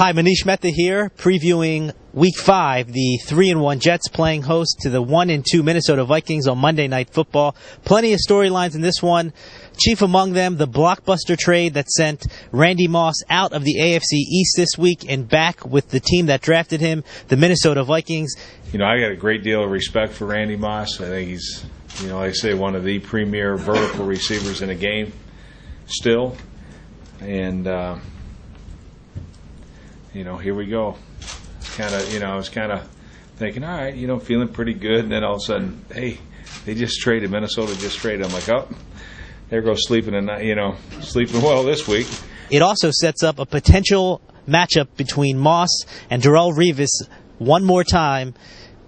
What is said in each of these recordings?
Hi, Manish, Mehta here, previewing Week 5, the 3-1 Jets playing host to the 1-2 Minnesota Vikings on Monday Night Football. Plenty of storylines in this one. Chief among them, the blockbuster trade that sent Randy Moss out of the AFC East this week and back with the team that drafted him, the Minnesota Vikings. You know, I got a great deal of respect for Randy Moss. I think he's, like I say, one of the premier vertical receivers in the game still. And, here we go. I was kind of thinking, all right, feeling pretty good. And then all of a sudden, hey, they just traded. Minnesota just traded. I'm like, oh, there goes sleeping well this week. It also sets up a potential matchup between Moss and Revis one more time.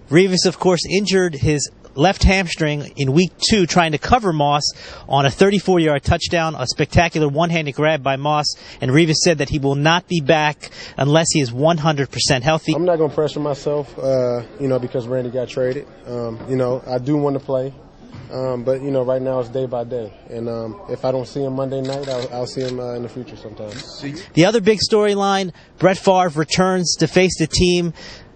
Revis, of course, injured his left hamstring in Week 2 trying to cover Moss on a 34-yard touchdown, a spectacular one-handed grab by Moss, and Revis said that he will not be back unless he is 100% healthy. I'm not going to pressure myself, because Randy got traded. I do want to play, but, right now it's day by day. And if I don't see him Monday night, I'll see him in the future sometime. The other big storyline, Brett Favre returns to face the team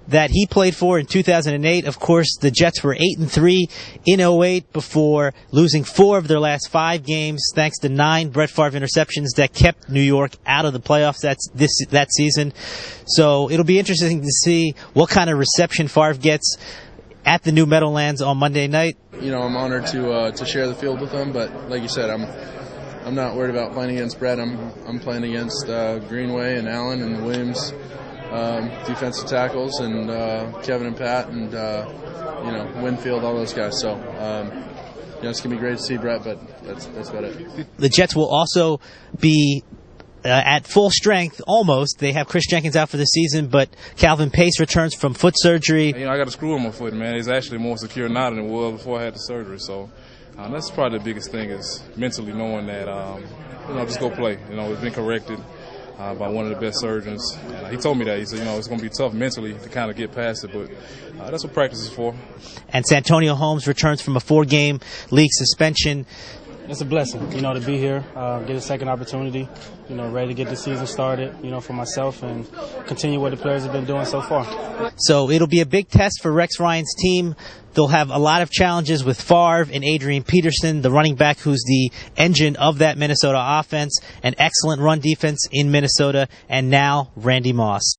that he played for in 2008. Of course, the Jets were 8-3 in 2008 before losing 4 of their last 5 games thanks to 9 Brett Favre interceptions that kept New York out of the playoffs that season. So it'll be interesting to see what kind of reception Favre gets at the new Meadowlands on Monday night. I'm honored to share the field with them, but like you said, I'm not worried about playing against Brett. I'm playing against Greenway and Allen and the Williams defensive tackles, and Kevin and Pat, and Winfield, all those guys. So it's gonna be great to see Brett, but that's about it. The Jets will also be at full strength almost. They have Chris Jenkins out for the season, but Calvin Pace returns from foot surgery. I got a screw in my foot, man. It's actually more secure now than it was before I had the surgery. So that's probably the biggest thing, is mentally knowing that just go play. It's been corrected by one of the best surgeons. He told me that. He said, it's going to be tough mentally to kind of get past it, but that's what practice is for. And Santonio Holmes returns from a 4-game league suspension. It's a blessing, to be here, get a second opportunity, ready to get the season started, for myself and continue what the players have been doing so far. So it'll be a big test for Rex Ryan's team. They'll have a lot of challenges with Favre and Adrian Peterson, the running back who's the engine of that Minnesota offense, an excellent run defense in Minnesota, and now Randy Moss.